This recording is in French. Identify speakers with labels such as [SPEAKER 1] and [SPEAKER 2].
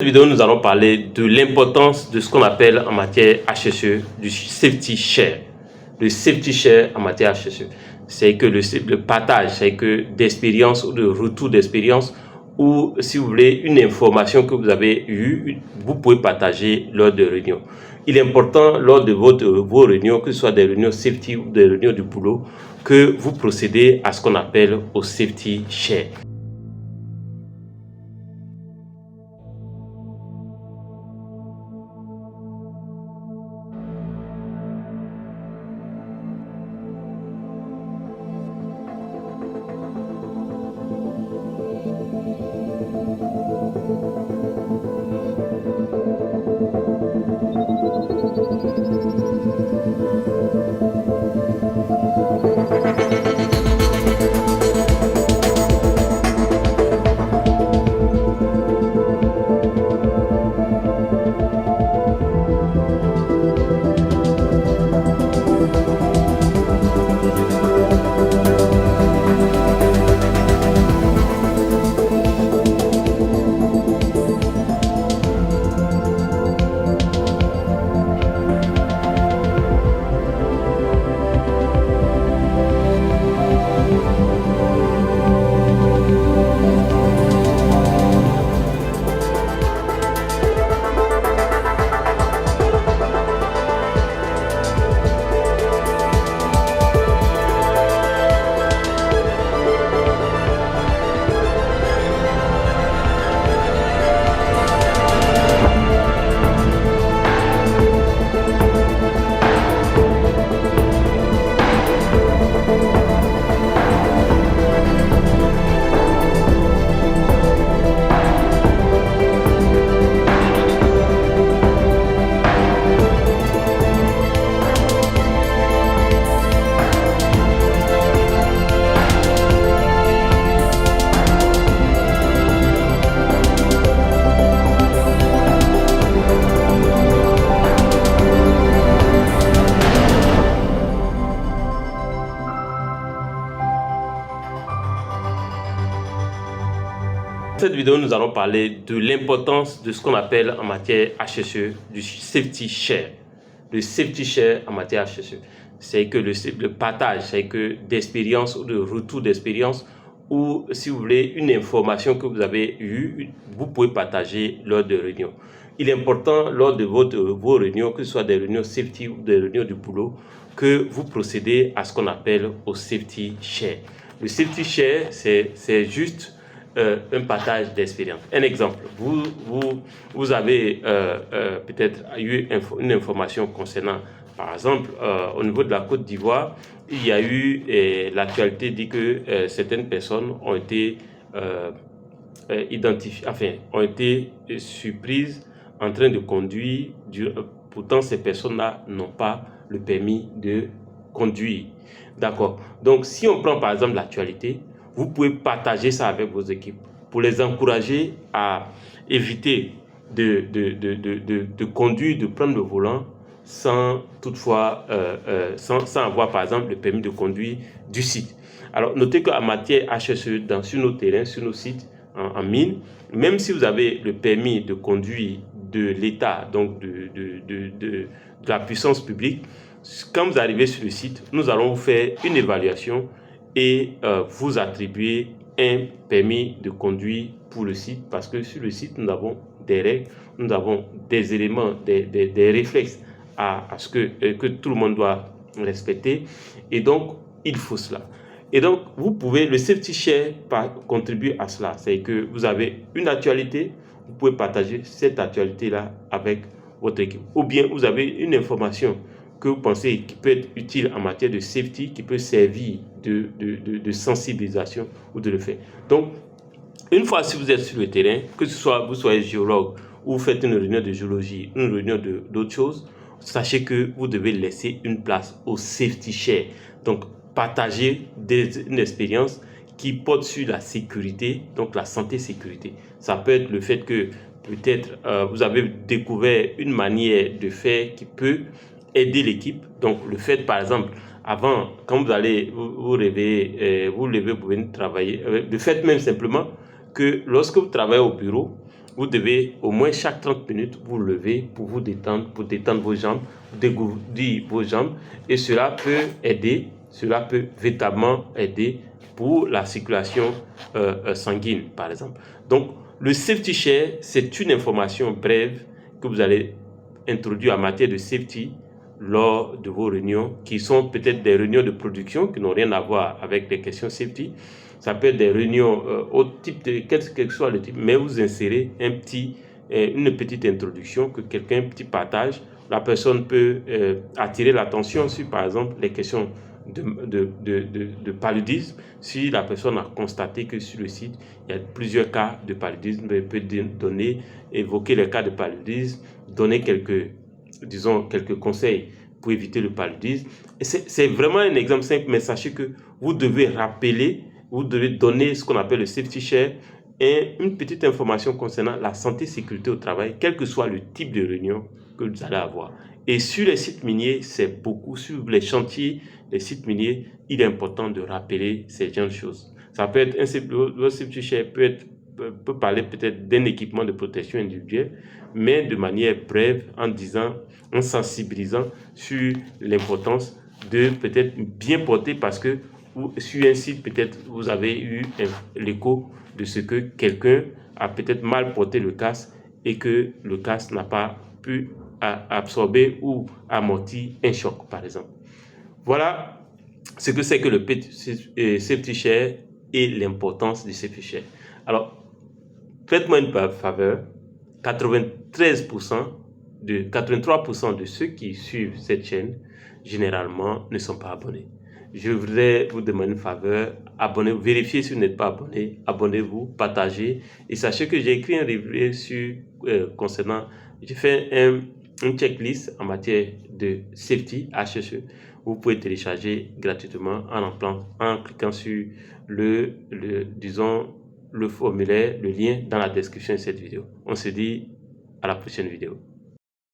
[SPEAKER 1] Dans cette vidéo, nous allons parler de l'importance de ce qu'on appelle en matière HSE du safety share. Le safety share en matière HSE, c'est que le partage, c'est que d'expérience ou de retour d'expérience, ou si vous voulez une information que vous avez eue, vous pouvez partager lors de réunions. Il est important lors de vos réunions, que ce soit des réunions safety ou des réunions du boulot, que vous procédez à ce qu'on appelle au safety share. Dans cette vidéo, nous allons parler de l'importance de ce qu'on appelle en matière HSE du safety share. Le safety share en matière HSE, c'est que le partage, c'est que d'expérience ou de retour d'expérience, ou si vous voulez une information que vous avez eue, vous pouvez partager lors de réunions. Il est important lors de vos réunions, que ce soit des réunions safety ou des réunions du boulot, que vous procédez à ce qu'on appelle au safety share. Le safety share, c'est juste un partage d'expérience. Un exemple, vous avez peut-être eu une information concernant, par exemple, au niveau de la Côte d'Ivoire, il y a eu, l'actualité dit que certaines personnes ont été identifiées, enfin, ont été surprises en train de conduire, pourtant ces personnes-là n'ont pas le permis de conduire. D'accord. Donc, si on prend par exemple l'actualité, vous pouvez partager ça avec vos équipes pour les encourager à éviter de conduire, de prendre le volant sans toutefois, sans avoir par exemple le permis de conduire du site. Alors, notez qu'en matière HSE, sur nos terrains, sur nos sites en mine, même si vous avez le permis de conduire de l'État, donc de la puissance publique, quand vous arrivez sur le site, nous allons vous faire une évaluation et vous attribuer un permis de conduire pour le site, parce que sur le site, nous avons des règles, nous avons des éléments, des réflexes à ce que tout le monde doit respecter, et donc il faut cela. Et donc, vous pouvez, le safety share contribuer à cela. C'est que vous avez une actualité, vous pouvez partager cette actualité-là avec votre équipe. Ou bien, vous avez une information que vous pensez qui peut être utile en matière de safety, qui peut servir de sensibilisation ou de le faire. Donc, une fois si vous êtes sur le terrain, que ce soit vous soyez géologue ou vous faites une réunion de géologie, une réunion d'autres choses, sachez que vous devez laisser une place au safety share. Donc, partager une expérience qui porte sur la sécurité, donc la santé-sécurité. Ça peut être le fait que peut-être vous avez découvert une manière de faire qui peut aider l'équipe. Donc le fait par exemple, avant, quand vous allez vous réveiller, vous levez pour venir travailler, le fait même simplement que lorsque vous travaillez au bureau, vous devez au moins chaque 30 minutes vous lever pour vous détendre, pour détendre vos jambes, dégourdir vos jambes, et cela peut véritablement aider pour la circulation sanguine, par exemple. Donc, le safety share, c'est une information brève que vous allez introduire en matière de safety lors de vos réunions, qui sont peut-être des réunions de production qui n'ont rien à voir avec les questions safety. Ça peut être des réunions au type de quel que soit le type, mais vous insérez une petite introduction, que quelqu'un, un petit partage. La personne peut attirer l'attention sur, par exemple, les questions de paludisme. Si la personne a constaté que sur le site, il y a plusieurs cas de paludisme, elle peut évoquer les cas de paludisme, donner quelques conseils pour éviter le paludisme. C'est vraiment un exemple simple, mais sachez que vous devez donner ce qu'on appelle le safety share et une petite information concernant la santé et sécurité au travail, quel que soit le type de réunion que vous allez avoir. Et sur les sites miniers, c'est beaucoup. Sur les chantiers, les sites miniers, il est important de rappeler ces genres de choses. Ça peut être le safety share peut parler peut-être d'un équipement de protection individuelle, mais de manière brève, en sensibilisant sur l'importance de peut-être bien porter, parce que sur un site, peut-être vous avez eu l'écho de ce que quelqu'un a peut-être mal porté le casque et que le casque n'a pas pu absorber ou amortir un choc, par exemple. Voilà ce que c'est que le safety share et l'importance du safety share. Alors, faites-moi une faveur, 83% de ceux qui suivent cette chaîne, généralement, ne sont pas abonnés. Je voudrais vous demander une faveur, abonnez-vous, vérifiez si vous n'êtes pas abonné, abonnez-vous, partagez, et sachez que j'ai écrit un review j'ai fait une checklist en matière de safety HSE. Vous pouvez télécharger gratuitement en cliquant sur le formulaire, le lien dans la description de cette vidéo. On se dit à la prochaine vidéo.